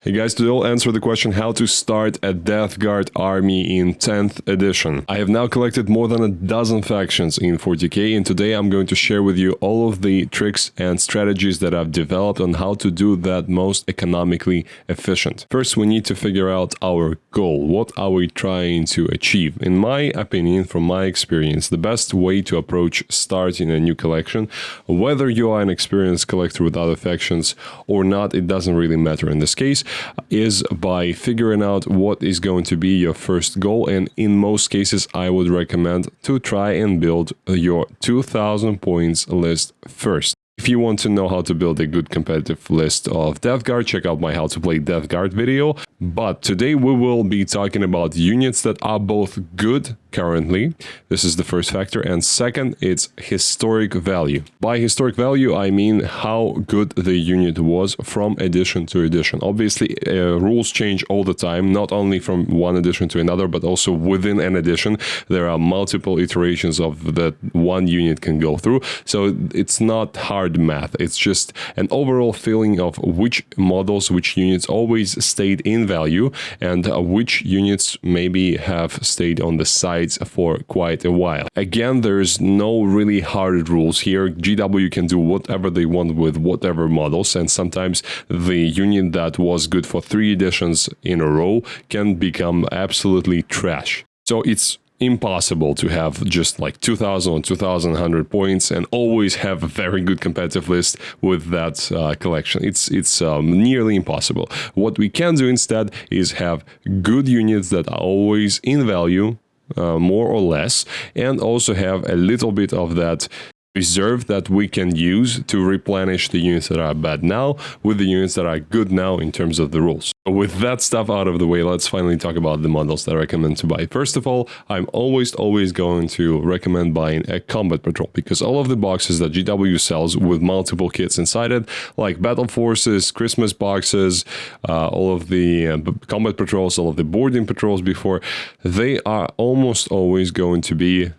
Hey guys, today I'll answer the question how to start a Death Guard army in 10th edition. I have now collected more than a dozen factions in 40k, and today I'm going to share with you all of the tricks and strategies that I've developed on how to do that most economically efficient. First, we need to figure out our goal. What are we trying to achieve? In my opinion, from my experience, the best way to approach starting a new collection, whether you are an experienced collector with other factions or not, it doesn't really matter in this case, is by figuring out what is going to be your first goal. And in most cases, I would recommend to try and build your 2000 points list first. If you want to know how to build a good competitive list of Death Guard, check out my How to Play Death Guard video. But today we will be talking about units that are both good currently. This is the first factor. And second, it's historic value. By historic value, I mean how good the unit was from edition to edition. Obviously, rules change all the time, not only from one edition to another, but also within an edition. There are multiple iterations of that one unit can go through. So it's not hard math. It's just an overall feeling of which models, which units always stayed in value and which units maybe have stayed on the sides for quite a while. Again, there's no really hard rules here. GW can do whatever they want with whatever models, and sometimes the unit that was good for 3 editions in a row can become absolutely trash. So it's impossible to have just like 2000 or 2100 points and always have a very good competitive list with that collection. It's nearly impossible. What we can do instead is have good units that are always in value, more or less, and also have a little bit of that reserve that we can use to replenish the units that are bad now with the units that are good now in terms of the rules. With that stuff out of the way, let's finally talk about the models that I recommend to buy. First of all, I'm always going to recommend buying a combat patrol, because all of the boxes that GW sells with multiple kits inside it, like battle forces, Christmas boxes, all of the combat patrols, all of the boarding patrols before, they are almost always going to be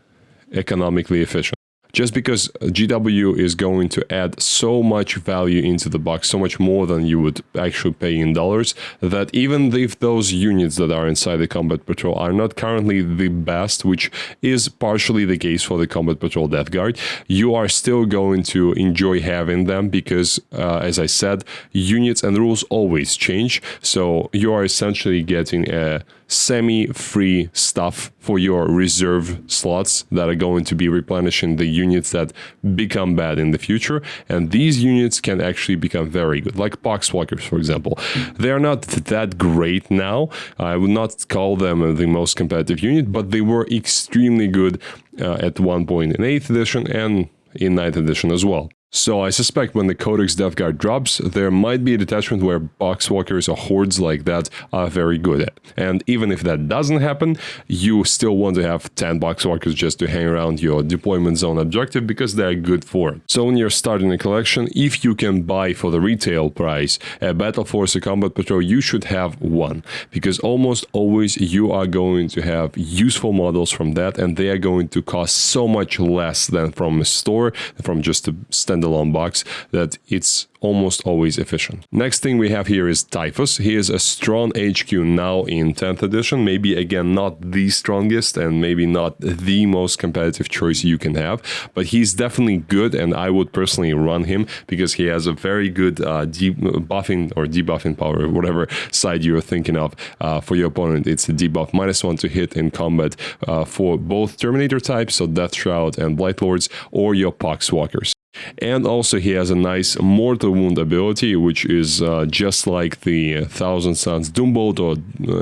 economically efficient. Just because GW is going to add so much value into the box, so much more than you would actually pay in dollars, that even if those units that are inside the Combat Patrol are not currently the best, which is partially the case for the Combat Patrol Death Guard, you are still going to enjoy having them because, as I said, units and rules always change. So you are essentially getting a semi-free stuff for your reserve slots that are going to be replenishing the units that become bad in the future, and these units can actually become very good, like Poxwalkers, for example. They are not that great now. I would not call them the most competitive unit, but they were extremely good at one point in 8th edition and in 9th edition as well. So I suspect when the Codex Death Guard drops, there might be a detachment where Boxwalkers or hordes like that are very good at. And even if that doesn't happen, you still want to have 10 Boxwalkers just to hang around your deployment zone objective because they're good for it. So when you're starting a collection, if you can buy for the retail price a Battle Force or Combat Patrol, you should have one, because almost always you are going to have useful models from that, and they are going to cost so much less than from a store, from just a standalone box, that it's almost always efficient. Next thing we have here is Typhus. He is a strong HQ now in 10th edition, maybe again not the strongest and maybe not the most competitive choice you can have, but he's definitely good, and I would personally run him because he has a very good buffing or debuffing power, whatever side you're thinking of for your opponent. It's a debuff -1 to hit in combat for both Terminator types, so Death Shroud and Blight Lords, or your Poxwalkers. And also he has a nice mortal wound ability, which is just like the Thousand Suns Doombolt or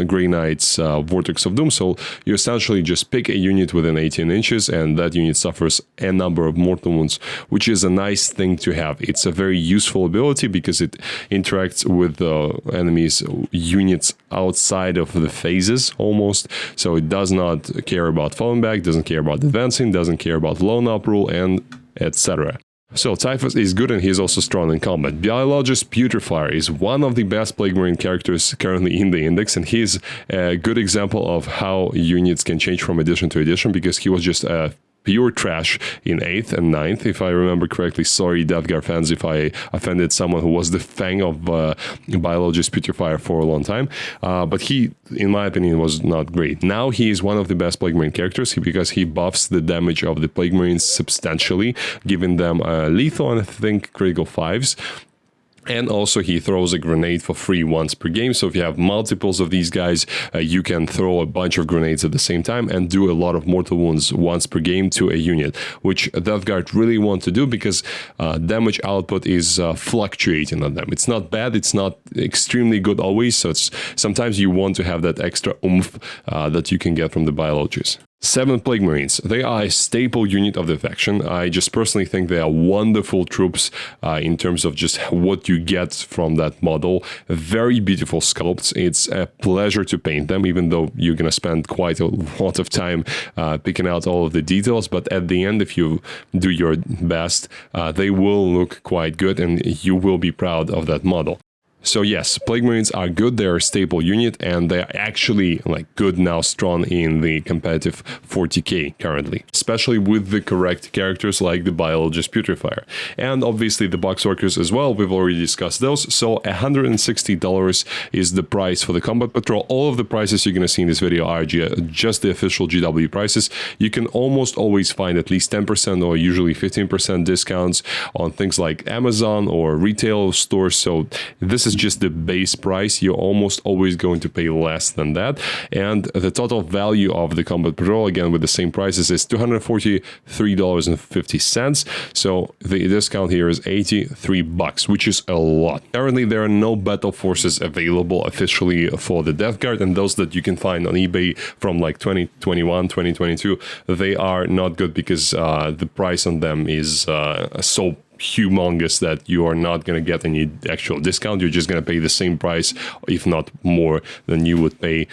Grey Knight's Vortex of Doom. So you essentially just pick a unit within 18 inches and that unit suffers a number of mortal wounds, which is a nice thing to have. It's a very useful ability because it interacts with the enemy's units outside of the phases almost. So it does not care about falling back, doesn't care about advancing, doesn't care about lone up rule, and etc. So Typhus is good, and he's also strong in combat. Biologist Putrefier is one of the best Plague Marine characters currently in the index, and he's a good example of how units can change from edition to edition, because he was just a pure trash in 8th and 9th, if I remember correctly. Sorry, Death Guard fans, if I offended someone who was the fang of Biologist Putrefier for a long time. But he, in my opinion, was not great. Now he is one of the best Plague Marine characters because he buffs the damage of the Plague Marines substantially, giving them lethal and I think critical 5s. And also he throws a grenade for free once per game. So if you have multiples of these guys, you can throw a bunch of grenades at the same time and do a lot of mortal wounds once per game to a unit, which Death Guard really want to do because damage output is fluctuating on them. It's not bad, it's not extremely good always, so sometimes you want to have that extra oomph that you can get from the Biologists. 7 Plague Marines. They are a staple unit of the faction. I just personally think they are wonderful troops in terms of just what you get from that model. Very beautiful sculpts. It's a pleasure to paint them, even though you're going to spend quite a lot of time picking out all of the details. But at the end, if you do your best, they will look quite good and you will be proud of that model. So yes, Plague Marines are good, they're a staple unit, and they're actually like good now, strong in the competitive 40k currently, especially with the correct characters like the Biologist Putrefier. And obviously the Box Workers as well, we've already discussed those. So $160 is the price for the Combat Patrol. All of the prices you're going to see in this video are just the official GW prices. You can almost always find at least 10% or usually 15% discounts on things like Amazon or retail stores. So this is just the base price. You're almost always going to pay less than that. And the total value of the Combat Patrol, again with the same prices, is $243.50. So the discount here is $83, which is a lot. Currently, there are no battle forces available officially for the Death Guard, and those that you can find on eBay from like 2021, 2022, they are not good because the price on them is so humongous that you are not going to get any actual discount. You're just going to pay the same price, if not more, than you would pay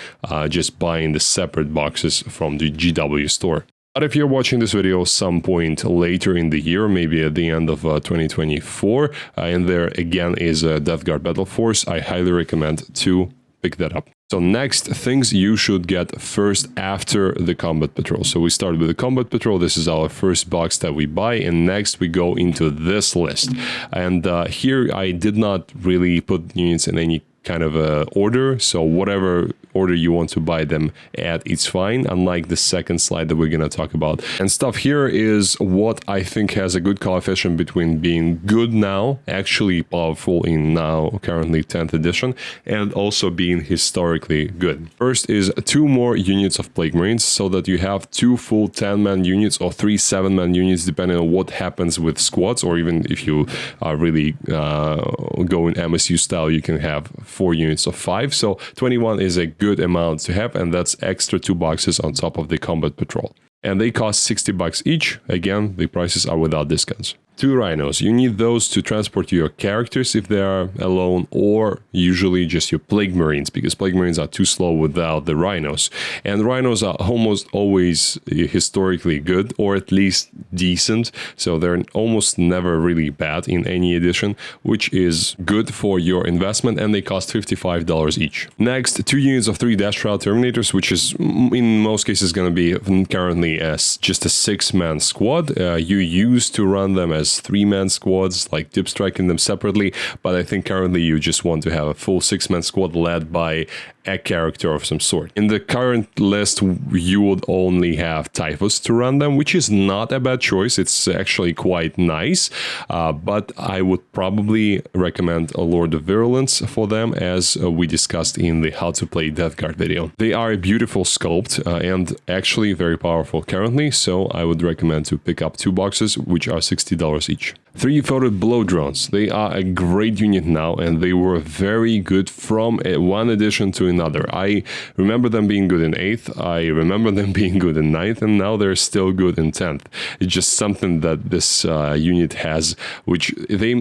just buying the separate boxes from the GW store. But if you're watching this video some point later in the year, maybe at the end of 2024, and there again is a Death Guard Battle Force, I highly recommend to pick that up. So next, things you should get first after the Combat Patrol. So we start with the Combat Patrol. This is our first box that we buy, and next we go into this list. And here I did not really put units in any kind of order, so whatever order you want to buy them at, it's fine, unlike the second slide that we're going to talk about. And stuff here is what I think has a good coefficient between being good now, actually powerful in now currently 10th edition, and also being historically good. First is 2 more units of Plague Marines, so that you have 2 full 10-man units or 3 7-man units, depending on what happens with squads, or even if you are really going MSU style, you can have 4 units of 5. So 21 is a good amount to have, and that's extra 2 boxes on top of the Combat Patrol. And they cost $60 each. Again, the prices are without discounts. 2 rhinos. You need those to transport your characters if they are alone, or usually just your Plague Marines, because Plague Marines are too slow without the rhinos. And rhinos are almost always historically good, or at least decent, so they're almost never really bad in any edition, which is good for your investment, and they cost $55 each. Next, 2 units of 3 Dash Trial Terminators, which is in most cases going to be currently as just a 6-man squad. You used to run them as 3-man squads, like dip striking them separately, but I think currently you just want to have a full 6-man squad led by a character of some sort. In the current list, you would only have Typhus to run them, which is not a bad choice. It's actually quite nice, but I would probably recommend a Lord of Virulence for them, as we discussed in the How to Play Death Guard video. They are a beautiful sculpt and actually very powerful currently, so I would recommend to pick up 2 boxes, which are $60 each. 3-voted blow drones. They are a great unit now, and they were very good from one edition to another. I remember them being good in 8th, I remember them being good in 9th, and now they're still good in 10th. It's just something that this unit has, which they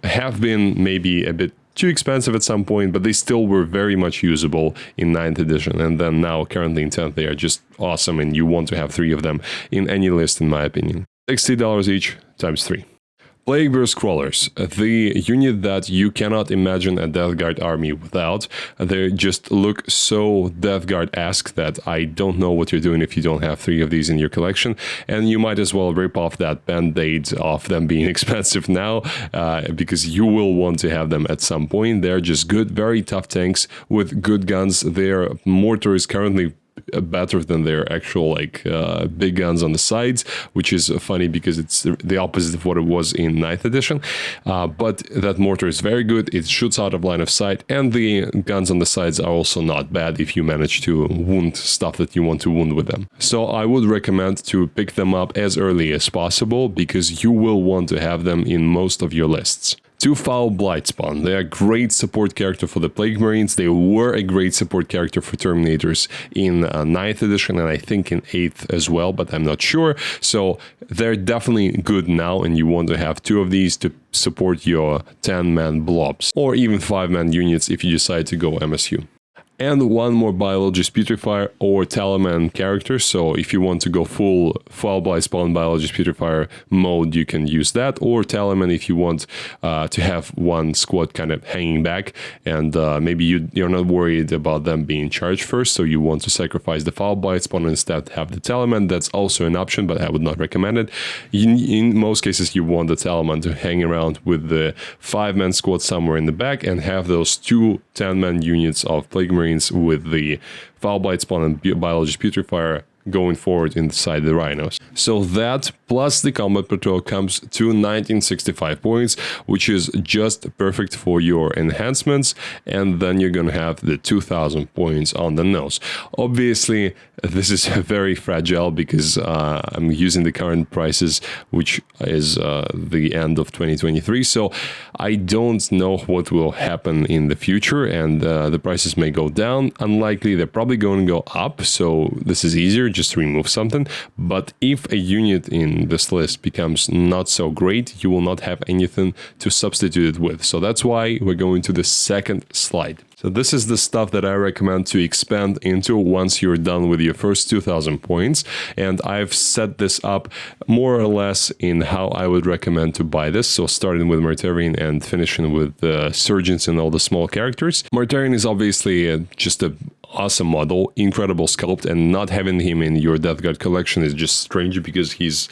have been maybe a bit too expensive at some point, but they still were very much usable in 9th edition, and then now currently in 10th they are just awesome, and you want to have 3 of them in any list, in my opinion. $60 each times 3. Plague Bear Scrollers, the unit that you cannot imagine a Death Guard army without. They just look so Death Guard-esque that I don't know what you're doing if you don't have 3 of these in your collection, and you might as well rip off that band-aid of them being expensive now, because you will want to have them at some point. They're just good, very tough tanks with good guns. Their mortar is currently better than their actual big guns on the sides, which is funny because it's the opposite of what it was in 9th edition, but that mortar is very good. It shoots out of line of sight, and the guns on the sides are also not bad if you manage to wound stuff that you want to wound with them. So I would recommend to pick them up as early as possible because you will want to have them in most of your lists. 2 Foul Blightspawn. They are a great support character for the Plague Marines. They were a great support character for Terminators in 9th edition, and I think in 8th as well, but I'm not sure. So they're definitely good now, and you want to have 2 of these to support your 10-man blobs, or even 5-man units if you decide to go MSU. And 1 more Biologist Putrefier or Talaman character, so if you want to go full Foul Blightspawn Biologist Putrefier mode, you can use that, or Talaman if you want to have 1 squad kind of hanging back, and maybe you're not worried about them being charged first, so you want to sacrifice the Foul Blightspawn and instead have the Talaman. That's also an option, but I would not recommend it. In most cases, you want the Talaman to hang around with the 5-man squad somewhere in the back and have those 2 10-man units of Plague Marines with the Foul Blightspawn and Biologist Putrefier going forward inside the Rhinos. So that plus the Combat Patrol comes to 1965 points, which is just perfect for your enhancements, and then you're gonna have the 2000 points on the nose. Obviously, this is very fragile because I'm using the current prices, which is the end of 2023, so I don't know what will happen in the future, and the prices may go down. Unlikely, they're probably going to go up, so this is easier, just remove something. But if a unit in this list becomes not so great, you will not have anything to substitute it with. So that's why we're going to the second slide. So this is the stuff that I recommend to expand into once you're done with your first 2000 points. And I've set this up more or less in how I would recommend to buy this. So starting with Mortarion and finishing with the Surgeons and all the small characters. Mortarion is obviously just a awesome model, incredible sculpt, and not having him in your Death Guard collection is just strange because he's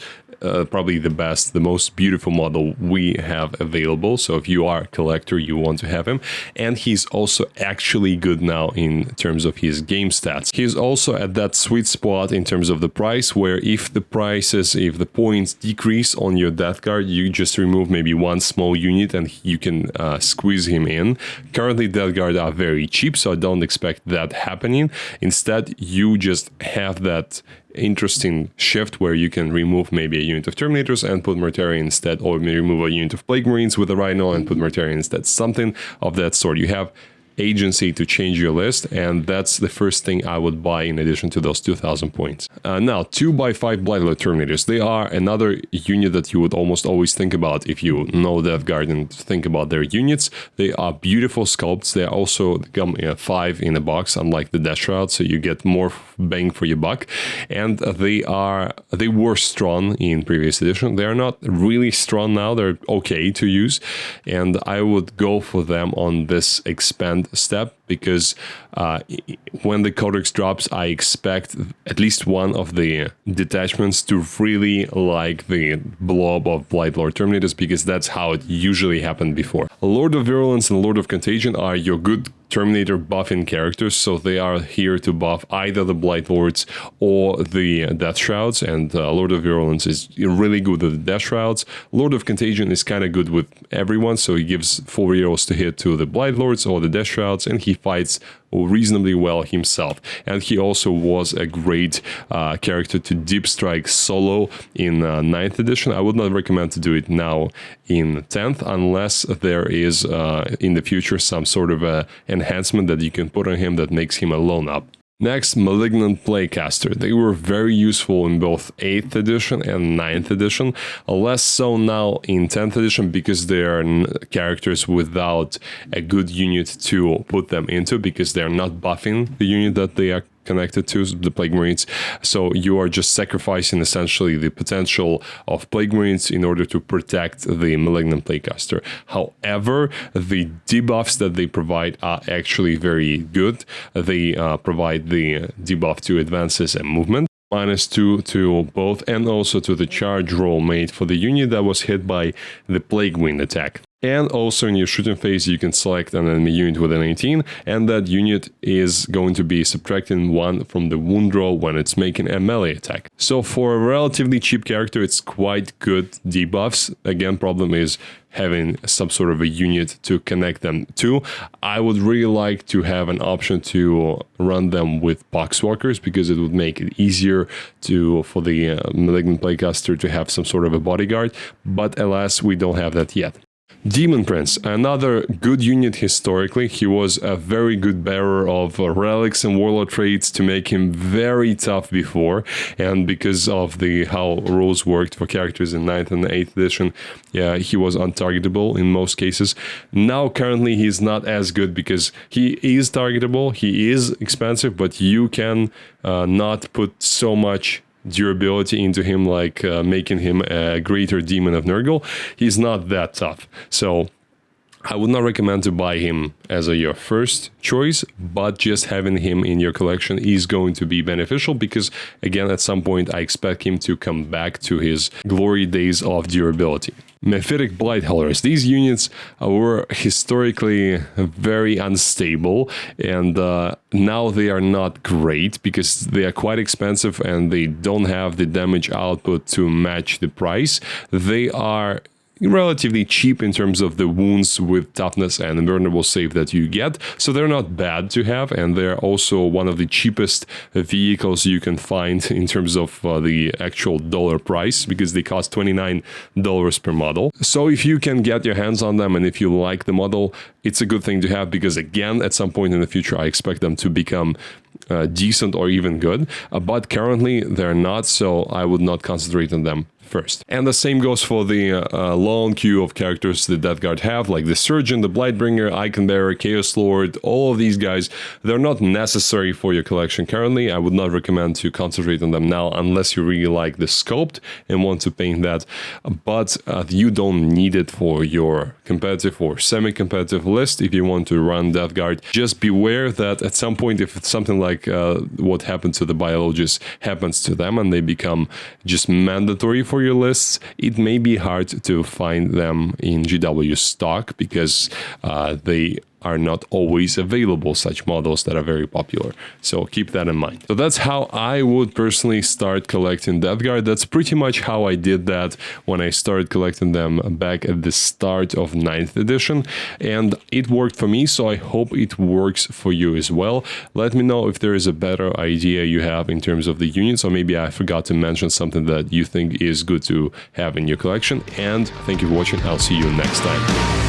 probably the best, the most beautiful model we have available. So if you are a collector, you want to have him. And he's also actually good now in terms of his game stats. He's also at that sweet spot in terms of the price, where if the points decrease on your Death Guard, you just remove maybe 1 small unit and you can squeeze him in. Currently, Death Guard are very cheap, so I don't expect that happening. Instead, you just have that interesting shift where you can remove maybe a unit of Terminators and put Mortarion instead, or remove a unit of Plague Marines with a Rhino and put Mortarion instead. Something of that sort. You have agency to change your list, and that's the first thing I would buy in addition to those 2000 points. Now, 2x5 Blightlord Terminators. They are another unit that you would almost always think about if you know Death Guard and think about their units. They are beautiful sculpts. They also come 5 in a box, unlike the Death Shroud, so you get more bang for your buck. And they were strong in previous edition. They are not really strong now. They're okay to use, and I would go for them on this expand step, because when the Codex drops, I expect at least one of the detachments to really like the blob of Blightlord Terminators, because that's how it usually happened before. Lord of Virulence and Lord of Contagion are your good Terminator buffing characters, so they are here to buff either the Blightlords or the Death Shrouds, and Lord of Virulence is really good with the Death Shrouds. Lord of Contagion is kind of good with everyone, so he gives 4 arrows to hit to the Blightlords or the Death Shrouds, and he fights reasonably well himself. And he also was a great character to deep strike solo in 9th edition. I would not recommend to do it now in 10th, unless there is in the future some sort of enhancement that you can put on him that makes him a lone up. Next, Malignant Playcaster. They were very useful in both 8th edition and 9th edition, less so now in 10th edition because they are characters without a good unit to put them into, because they are not buffing the unit that they are connected to the Plague Marines. So you are just sacrificing essentially the potential of Plague Marines in order to protect the Malignant Plaguecaster. However, the debuffs that they provide are actually very good. They provide the debuff to advances and movement, -2 to both, and also to the charge roll made for the unit that was hit by the Plague Wind attack. And also in your shooting phase, you can select an enemy unit with an 18, and that unit is going to be subtracting 1 from the wound roll when it's making a melee attack. So for a relatively cheap character, it's quite good debuffs. Again, problem is having some sort of a unit to connect them to. I would really like to have an option to run them with Poxwalkers, because it would make it easier for the Malignant Plaguecaster to have some sort of a bodyguard, but alas, we don't have that yet. Demon Prince, another good unit historically. He was a very good bearer of relics and warlord traits to make him very tough before, and because of how rules worked for characters in 9th and 8th edition, yeah, he was untargetable in most cases. Now currently he's not as good because he is targetable, he is expensive, but you can not put so much durability into him, like making him a greater demon of Nurgle. He's not that tough, so I would not recommend to buy him as your first choice, but just having him in your collection is going to be beneficial, because again, at some point I expect him to come back to his glory days of durability. Mephitic Blightholders. These units were historically very unstable, and now they are not great because they are quite expensive and they don't have the damage output to match the price. They are relatively cheap in terms of the wounds with toughness and invulnerable save that you get, so they're not bad to have, and they're also one of the cheapest vehicles you can find in terms of the actual dollar price, because they cost $29 per model. So if you can get your hands on them and if you like the model, it's a good thing to have, because again, at some point in the future I expect them to become decent or even good, but currently they're not, so I would not concentrate on them first. And the same goes for the long queue of characters the Death Guard have, like the Surgeon, the Blightbringer, Icon Bearer, Chaos Lord. All of these guys, they're not necessary for your collection currently. I would not recommend to concentrate on them now unless you really like the sculpt and want to paint that, but you don't need it for your competitive or semi-competitive list. If you want to run Death Guard, just beware that at some point, if it's something like what happened to the Biologists happens to them and they become just mandatory for your lists, it may be hard to find them in GW stock, because they are not always available, such models that are very popular. So keep that in mind. So that's how I would personally start collecting Death Guard. That's pretty much how I did that when I started collecting them back at the start of 9th edition, and it worked for me, so I hope it works for you as well. Let me know if there is a better idea you have in terms of the units, or maybe I forgot to mention something that you think is good to have in your collection. And thank you for watching. I'll see you next time.